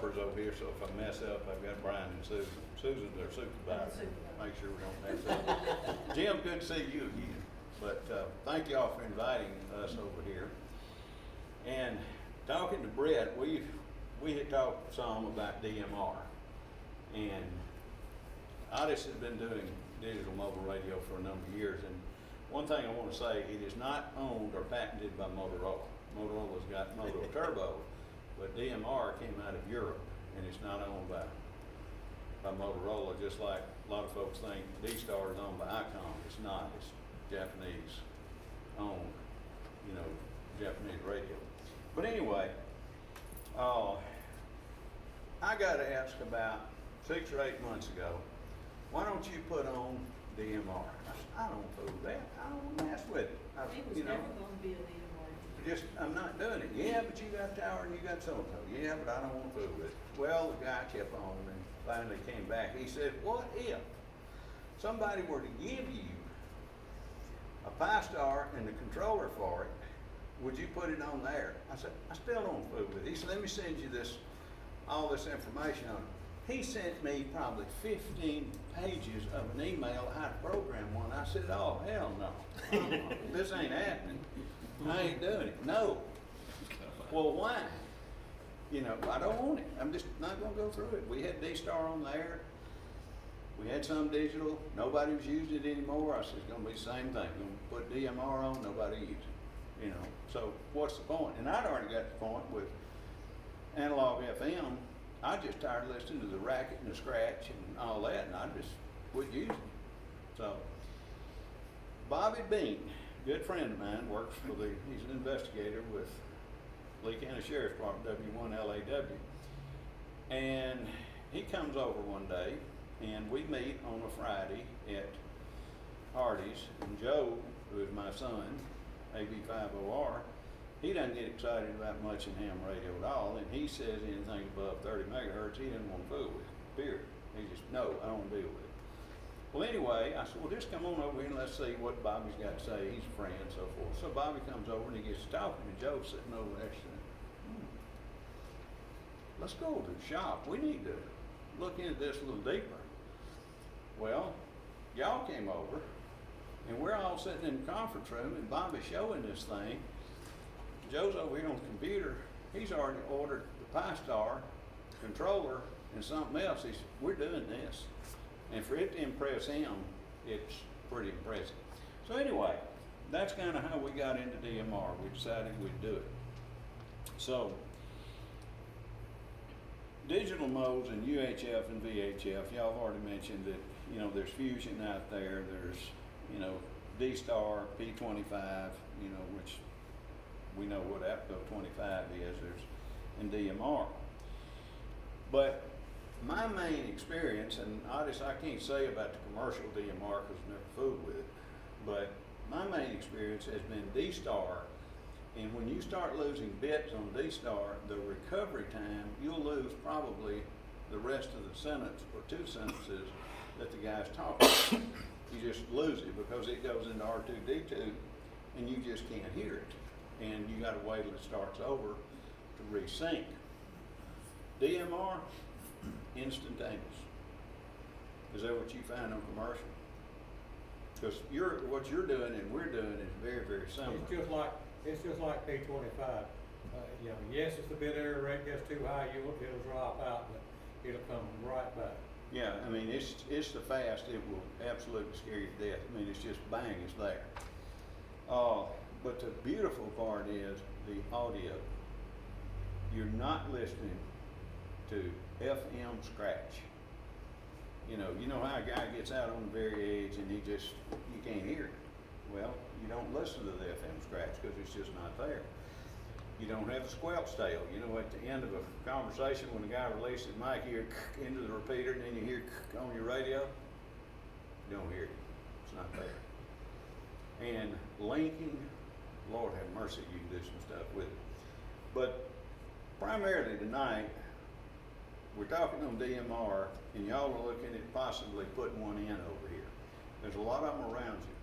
helpers over here, so if I mess up, I've got Brian and Susan. Susan's their supervisor. Make sure we don't mess up. Jim, good to see you again. But thank you all for inviting us over here. And talking to Brett, we had talked some about DMR. And Otis has been doing digital mobile radio for a number of years. And one thing I want to say, it is not owned or patented by Motorola. Motorola's got Moto Turbo, but DMR came out of Europe, and it's not owned by Motorola, just like a lot of folks think D-Star is owned by Icon. It's not. It's Japanese owned, you know, Japanese radio. But anyway, I got asked about 6 or 8 months ago, why don't you put on DMR? I said, I don't fool that. I don't mess with it. It was never going to be a DMR. I'm not doing it. Yeah, but you got tower and you got so-and-so. Yeah, but I don't want to fool with it. Well, the guy kept on and finally came back. He said, what if somebody were to give you a Pi-Star and the controller for it, would you put it on there? I said, I still don't fool with it. He said, let me send you all this information on it. He sent me probably 15 pages of an email how to program one. I said, oh, hell no. This ain't happening. I ain't doing it. No. Well, why? You know, I don't want it. I'm just not going to go through it. We had D-Star on there. We had some digital. Nobody was using it anymore. I said, it's going to be the same thing. We're going to put DMR on, nobody uses it. You know, so what's the point? And I'd already got the point with analog FM. I just tired listening to the racket and the scratch and all that, and I just quit using it. So, Bobby Bean, good friend of mine, works for he's an investigator with Lee County Sheriff's Department, W1LAW. And he comes over one day, and we meet on a Friday at Hardy's, and Joe, who is my son, AB50R, he doesn't get excited about much in ham radio at all, and he says anything above 30 megahertz, he doesn't want to fool with it, period. He just, no, I don't deal with it. Well, anyway, I said, well, just come on over here and let's see what Bobby's got to say. He's a friend and so forth. So Bobby comes over and he gets talking, and Joe's sitting over next to him. Let's go to the shop. We need to look into this a little deeper. Well, y'all came over, and we're all sitting in the conference room, and Bobby's showing this thing. Joe's over here on the computer. He's already ordered the Pi-Star controller and something else. He said, we're doing this. And for it to impress him, it's pretty impressive. So anyway, that's kind of how we got into DMR. We decided we'd do it. So, digital modes and UHF and VHF, y'all have already mentioned that, you know, there's Fusion out there, there's, you know, D-Star, P25, you know, which we know what APCO 25 is, and DMR. But my main experience, and Otis, I can't say about the commercial DMR because I've never fooled with it, but my main experience has been D-Star, and when you start losing bits on D-Star, the recovery time, you'll lose probably the rest of the sentence or 2 sentences that the guy's talking. You just lose it because it goes into R2D2 and you just can't hear it. And you gotta wait till it starts over to resync. DMR, instantaneous. Is that what you find on commercial? Because what you're doing and we're doing is very, very similar. It's just like P25. You know, yes, if the bit error rate gets too high, it'll drop out, but it'll come right back. Yeah, I mean, it's the fast, it will absolutely scare you to death. I mean, it's just bang, it's there. But the beautiful part is the audio. You're not listening to FM scratch. You know how a guy gets out on the very edge and you can't hear it. Well, you don't listen to the FM scratch because it's just not there. You don't have the squelch tail. You know, at the end of a conversation when the guy releases the mic, you hear into the repeater and then you hear on your radio. You don't hear it. It's not there. And linking, Lord have mercy, you can do some stuff with it. But primarily tonight, we're talking on DMR, and y'all are looking at possibly putting one in over here. There's a lot of them around you.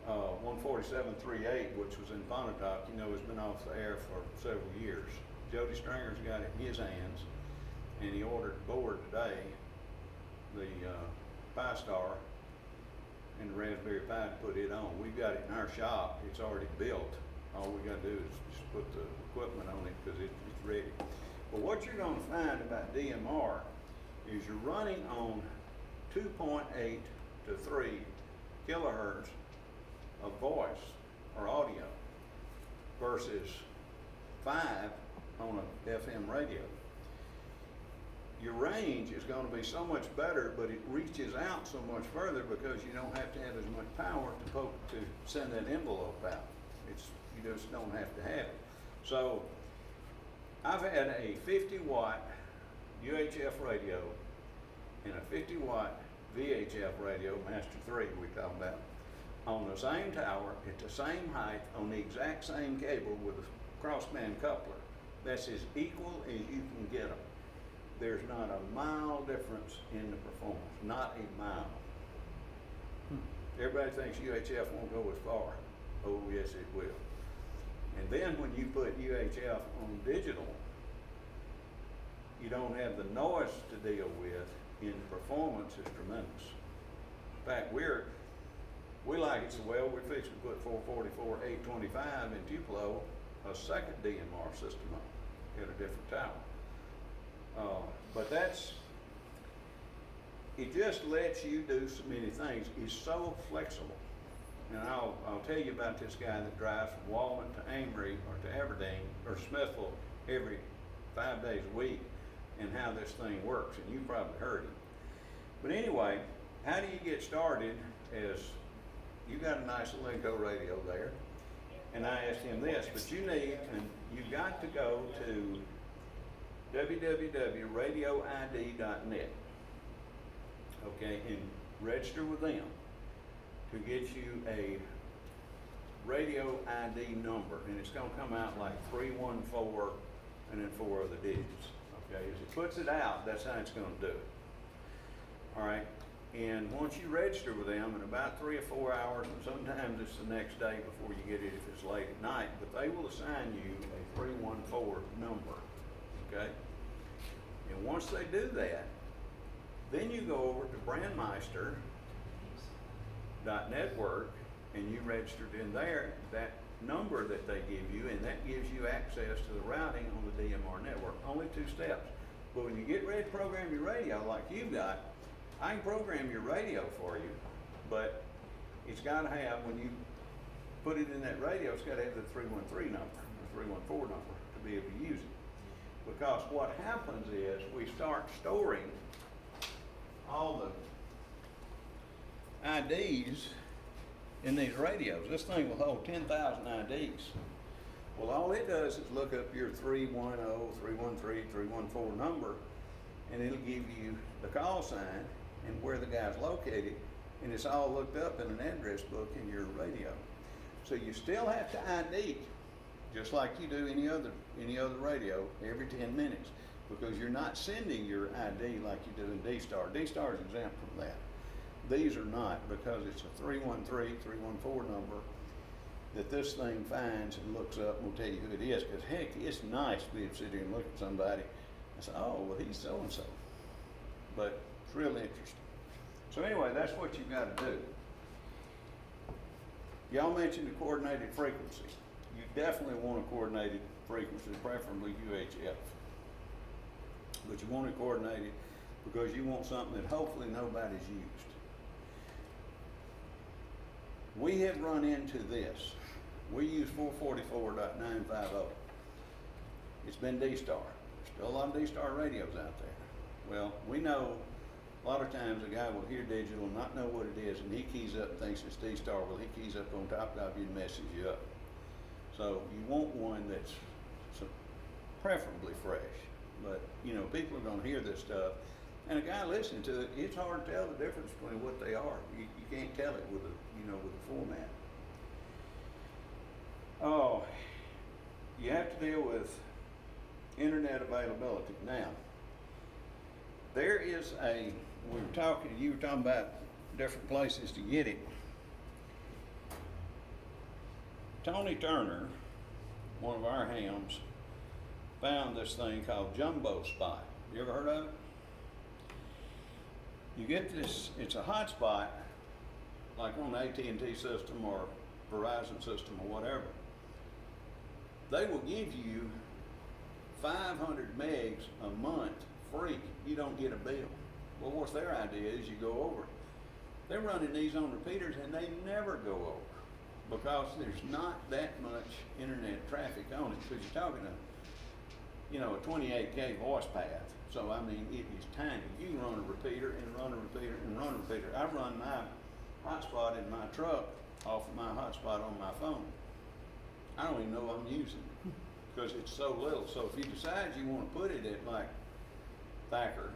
147.38, which was in Pontotoc, you know, has been off the air for several years. Jody Stringer's got it in his hands. and he ordered the board today, the Pi Star and the Raspberry Pi to put it on. We've got it in our shop, it's already built. All we gotta do is just put the equipment on it because it's ready. But what you're gonna find about DMR is you're running on 2.8 to 3 kilohertz of voice or audio versus 5 on a FM radio. Your range is going to be so much better, but it reaches out so much further because you don't have to have as much power to send that envelope out. You just don't have to have it. So I've had a 50-watt UHF radio and a 50-watt VHF radio, Master 3 we're talking about, on the same tower, at the same height, on the exact same cable with a crossband coupler. That's as equal as you can get them. There's not a mile difference in the performance, not a mile. Everybody thinks UHF won't go as far. Oh, yes, it will. And then when you put UHF on digital, you don't have the noise to deal with, and the performance is tremendous. In fact, we like it so well, we're fixing to put 444 825 in Tupelo, a second DMR system on at a different tower. But it just lets you do so many things. It's so flexible. And I'll tell you about this guy that drives from Walnut to Amory or to Aberdeen or Smithville every 5 days a week and how this thing works, and you probably heard him. But anyway, how do you get started? As you got a nice Linko radio there, and I asked him this, but you've got to go to www.radioid.net, okay, and register with them to get you a radio ID number, and it's going to come out like 314 and then 4 other digits, okay? As it puts it out, that's how it's going to do it, all right? And once you register with them, in about 3 or 4 hours, and sometimes it's the next day before you get it if it's late at night, but they will assign you a 314 number, okay? And once they do that, then you go over to brandmeister.network and you registered in there that number that they give you, and that gives you access to the routing on the DMR network. Only 2 steps. But when you get ready to program your radio like you've got, I can program your radio for you, but it's got to have, when you put it in that radio, it's got to have the 313 number, or 314 number to be able to use it. Because what happens is we start storing all the IDs in these radios. This thing will hold 10,000 IDs. Well, all it does is look up your 310, 313, 314 number, and it'll give you the call sign and where the guy's located, and it's all looked up in an address book in your radio. So you still have to ID, just like you do any other radio, every 10 minutes, because you're not sending your ID like you do in D-Star. D-Star is exempt from that. These are not, because it's a 313, 314 number that this thing finds and looks up and will tell you who it is. Because heck, it's nice to be able to sit here and look at somebody and say, oh, well, he's so-and-so. But it's really interesting. So anyway, that's what you've got to do. Y'all mentioned the coordinated frequency. You definitely want a coordinated frequency, preferably UHF. But you want it coordinated because you want something that hopefully nobody's used. We have run into this. We use 444.950. It's been D-Star. Still a lot of D-Star radios out there. Well, we know a lot of times a guy will hear digital and not know what it is, and he keys up and thinks it's D-Star. Well, he keys up on top of you and messes you up. So you want one that's preferably fresh. But, you know, people are going to hear this stuff, and a guy listening to it, it's hard to tell the difference between what they are. You can't tell it with the format. Oh, you have to deal with internet availability. Now, there is you were talking about different places to get it. Tony Turner, one of our hams, found this thing called Jumbo Spot. You ever heard of it? You get this, it's a hotspot, like on the AT&T system or Verizon system or whatever. They will give you 500 megs a month free. You don't get a bill. Well, what's their idea is you go over. They're running these on repeaters and they never go over because there's not that much internet traffic on it, because you're talking a 28K voice path. So I mean, it is tiny. You can run a repeater and run a repeater and run a repeater. I run my hotspot in my truck off of my hotspot on my phone. I don't even know I'm using it because it's so little. So if you decide you want to put it at like Thacker,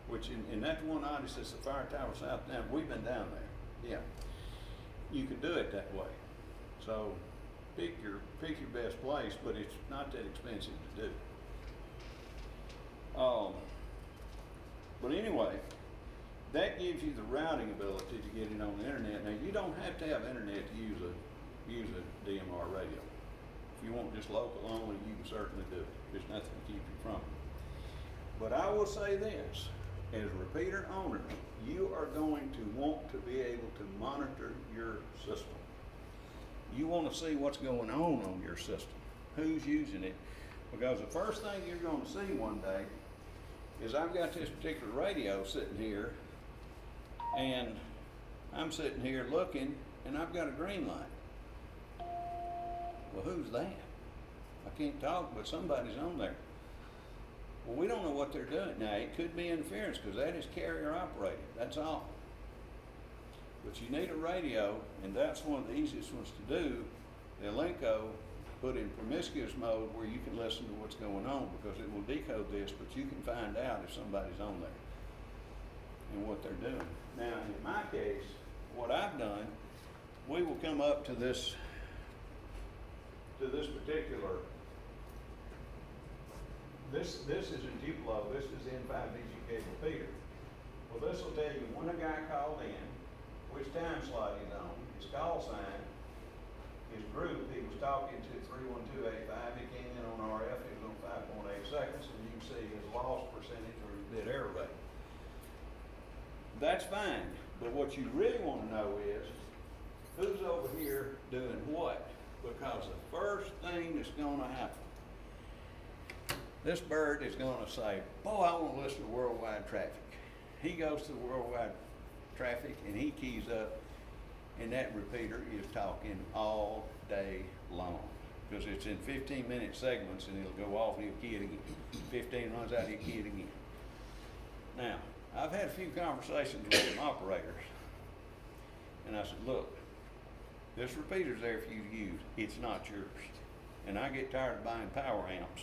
which and that's one artist that's the Fire Tower South down. We've been down there. Yeah, you can do it that way. So pick your best place, but it's not that expensive to do. But anyway, that gives you the routing ability to get it on the internet. Now you don't have to have internet to use a DMR radio. If you want just local only, you can certainly do it. There's nothing to keep you from it. But I will say this, as repeater owners, you are going to want to be able to monitor your system. You want to see what's going on your system, who's using it, because the first thing you're going to see one day is I've got this particular radio sitting here, and I'm sitting here looking, and I've got a green light. Well, who's that? I can't talk, but somebody's on there. Well, we don't know what they're doing. Now, it could be interference, because that is carrier operated. That's all. But you need a radio, and that's one of the easiest ones to do. The Elenco put in promiscuous mode where you can listen to what's going on, because it will decode this, but you can find out if somebody's on there and what they're doing. Now, in my case, what I've done, we will come up to this particular, this is in Tupelo, this is the N5VGK repeater. Well, this will tell you when a guy called in, which time slot he's on, his call sign, his group he was talking to, 31285, he came in on RF, he was on 5.8 seconds, and you can see his loss percentage or his dead error rate. That's fine, but what you really want to know is who's over here doing what, because the first thing that's going to happen, this bird is going to say, boy, I want to listen to worldwide traffic. He goes to worldwide traffic and he keys up, and that repeater is talking all day long, because it's in 15-minute segments, and it'll go off and he'll key it again. 15 runs out, he'll key it again. Now, I've had a few conversations with some operators, and I said, look, this repeater's there for you to use. It's not yours. And I get tired of buying power amps,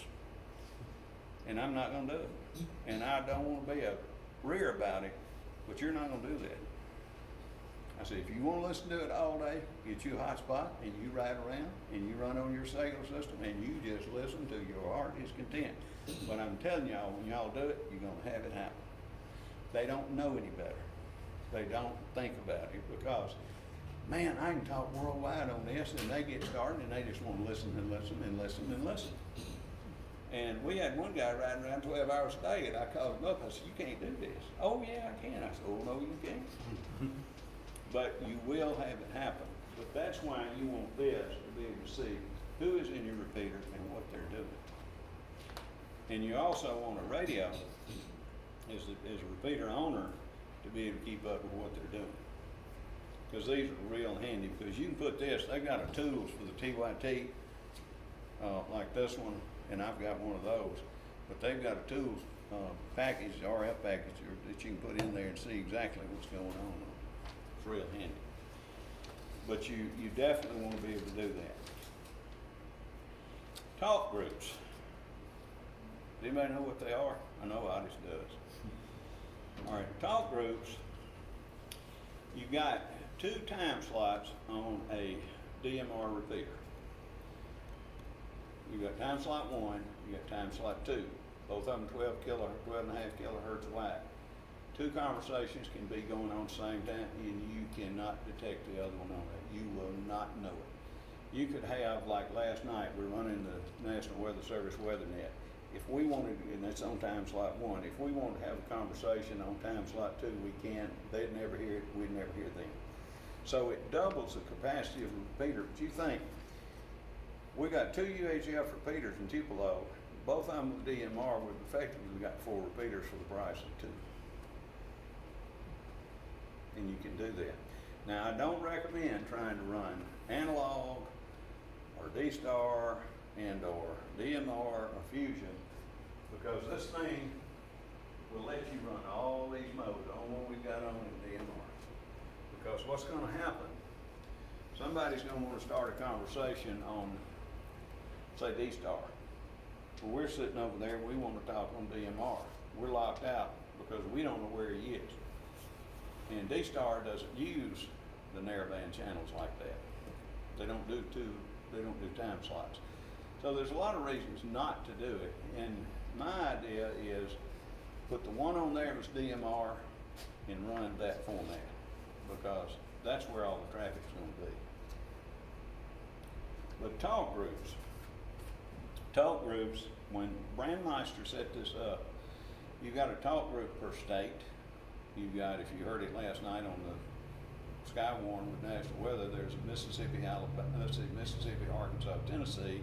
and I'm not going to do it. And I don't want to be a rear about it, but you're not going to do that. I said, if you want to listen to it all day, get you a hotspot and you ride around and you run on your cellular system and you just listen to your heart is content. But I'm telling y'all, when y'all do it, you're going to have it happen. They don't know any better. They don't think about it, because, man, I can talk worldwide on this, and they get started and they just want to listen and listen and listen and listen. And we had one guy riding around 12 hours a day, and I called him up. I said, you can't do this. Oh, yeah, I can. I said, oh, no, you can't. But you will have it happen. But that's why you want this, to be able to see who is in your repeater and what they're doing. And you also want a radio, as a repeater owner, to be able to keep up with what they're doing. Because these are real handy, because you can put this, they've got a tools for the TYT, like this one, and I've got one of those. But they've got a tools package, RF package, that you can put in there and see exactly what's going on. It's real handy. But you definitely want to be able to do that. Talk groups. Does anybody know what they are? I know Otis does. All right, talk groups. You've got 2 time slots on a DMR repeater. You've got time slot 1, you got time slot 2. Both of them 12.5 kilohertz wide. 2 conversations can be going on at the same time, and you cannot detect the other one on that. You will not know it. You could have, like last night, we're running the National Weather Service WeatherNet, if we wanted, and it's on time slot 1, if we wanted to have a conversation on time slot 2, we can. They'd never hear it, we'd never hear them. So it doubles the capacity of a repeater. But you think, we got 2 UHF repeaters in Tupelo, both of them with DMR, we've effectively got 4 repeaters for the price of 2. And you can do that. Now, I don't recommend trying to run analog or D-Star and or DMR or Fusion, because this thing will let you run all these modes on what we've got on in DMR. Because what's gonna happen, somebody's gonna wanna start a conversation on, say, D-Star. Well, we're sitting over there, we wanna talk on DMR. We're locked out because we don't know where he is. And D-Star doesn't use the narrowband channels like that. They don't do time slots. So there's a lot of reasons not to do it. And my idea is put the one on there that's DMR and run that format, because that's where all the traffic's gonna be. But talk groups, when Brandmeister set this up, you've got a talk group per state. You've got, if you heard it last night on the Skywarn with National Weather, there's a Mississippi, Arkansas, Tennessee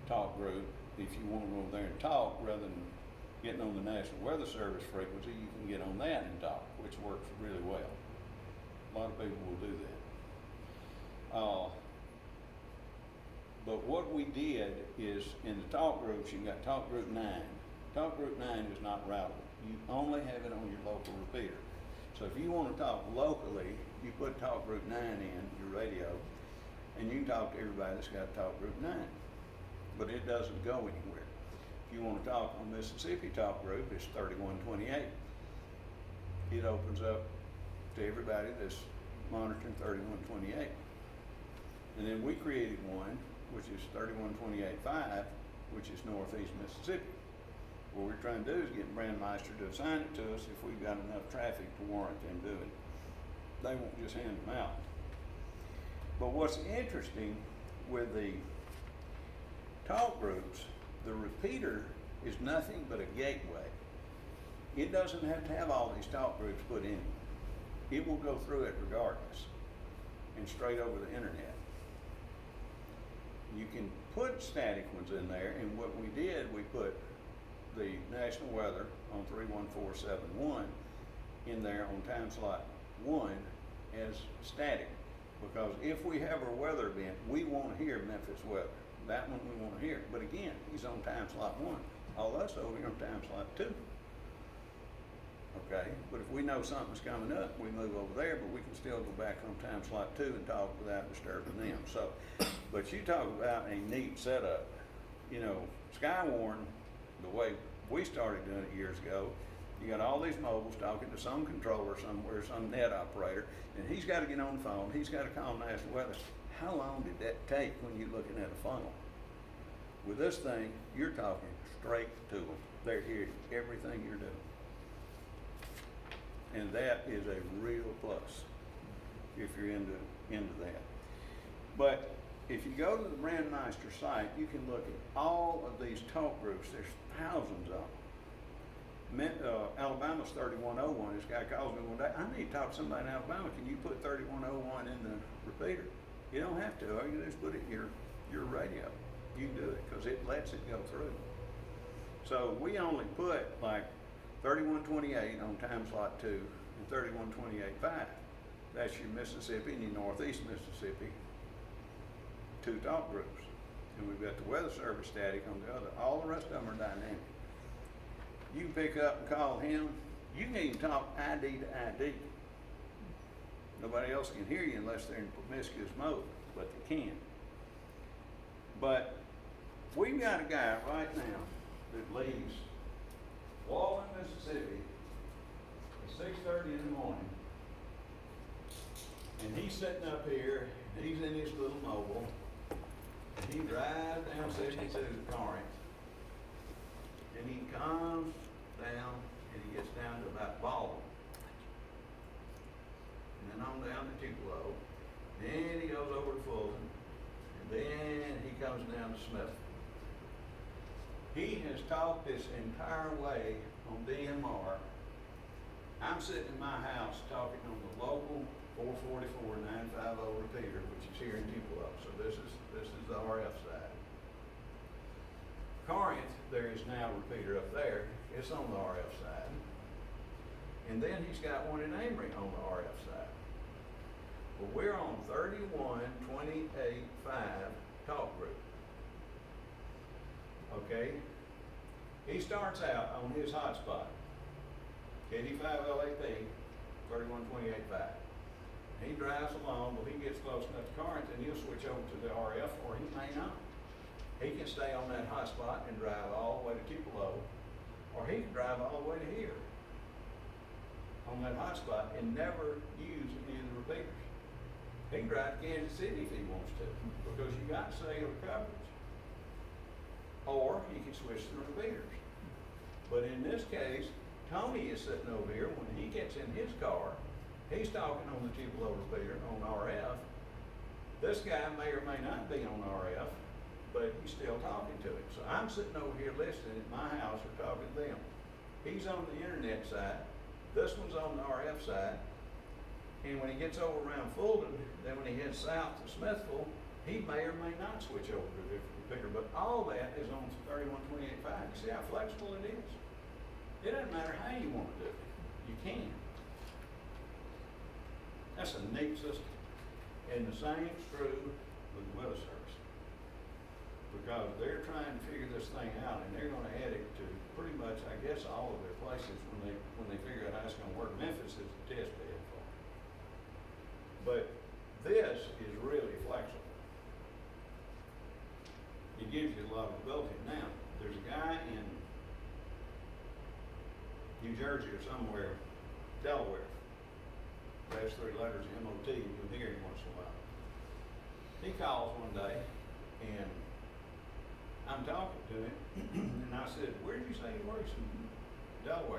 talk group. If you want to go over there and talk, rather than getting on the National Weather Service frequency, you can get on that and talk, which works really well. A lot of people will do that. But what we did is, in the talk groups, you've got talk group 9. Talk group 9 is not routable. You only have it on your local repeater. So if you want to talk locally, you put talk group 9 in your radio, and you can talk to everybody that's got talk group 9. But it doesn't go anywhere. If you want to talk on Mississippi talk group, it's 3128. It opens up to everybody that's monitoring 3128. And then we created one, which is 3128.5, which is Northeast Mississippi. What we're trying to do is get Brandmeister to assign it to us if we've got enough traffic to warrant them doing it. They won't just hand them out. But what's interesting with the talk groups, the repeater is nothing but a gateway. It doesn't have to have all these talk groups put in. It will go through it regardless and straight over the internet. You can put static ones in there, and what we did, we put the National Weather on 31471 in there on time slot 1 as static, because if we have our weather event, we want to hear Memphis weather. That one we want to hear. But again, he's on time slot 1. All us over here on time slot 2. Okay, but if we know something's coming up, we move over there, but we can still go back on time slot 2 and talk without disturbing them. So, but you talk about a neat setup. You know, Skywarn, the way we started doing it years ago, you got all these mobiles talking to some controller somewhere, some net operator, and he's got to get on the phone, he's got to call National Weather. How long did that take when you're looking at a funnel? With this thing, you're talking straight to them. They're hearing everything you're doing. And that is a real plus if you're into that. But if you go to the Brandmeister site, you can look at all of these talk groups. There's thousands of them. Alabama's 3101. This guy calls me one day, I need to talk to somebody in Alabama. Can you put 3101 in the repeater? You don't have to. All you do is put it in your radio. You can do it because it lets it go through. So we only put like 3128 on time slot 2 and 3128.5. That's your Mississippi and your Northeast Mississippi 2 talk groups. And we've got the Weather Service static on the other. All the rest of them are dynamic. You can pick up and call him. You can even talk ID to ID. Nobody else can hear you unless they're in promiscuous mode, but they can. But we've got a guy right now that leaves Wallen, Mississippi at 6:30 in the morning, and he's sitting up here, and he's in his little mobile, and he drives down 72 to Corinth, and he comes down, and he gets down to about Baldwin, and then on down to Tupelo, then he goes over to Fulton, and then he comes down to Smith. He has talked this entire way on DMR. I'm sitting in my house talking on the local 444-950 repeater, which is here in Tupelo. So this is the RF side. Corinth, there is now a repeater up there. It's on the RF side. And then he's got one in Amory on the RF side. Well, we're on 31.28.5 talk group. Okay? He starts out on his hotspot, KD5LAP, 31.28.5. He drives along, well, he gets close enough to Corinth and he'll switch over to the RF, or he may not. He can stay on that hotspot and drive all the way to Tupelo, or he can drive all the way to here on that hotspot and never use any of the repeaters. He can drive to Kansas City if he wants to, because you got cellular coverage. Or he can switch to the repeaters. But in this case, Tony is sitting over here. When he gets in his car, he's talking on the Tupelo repeater on RF. This guy may or may not be on RF, but he's still talking to him. So I'm sitting over here listening at my house or talking to them. He's on the internet side. This one's on the RF side. And when he gets over around Fulton, then when he heads south to Smithville, he may or may not switch over to a different repeater. But all that is on 31.28.5. You see how flexible it is? It doesn't matter how you want to do it. You can. That's a neat system. And the same is true with the weather service. Because they're trying to figure this thing out, and they're going to add it to pretty much, I guess, all of their places when they figure out how it's going to work. Memphis is the test bed for it. But this is really flexible. It gives you a lot of ability. Now, there's a guy in New Jersey or somewhere, Delaware, last three letters MOT, you'll hear him once in a while. He calls one day, and I'm talking to him, and I said, "Where did you say you work?" He said, "Delaware."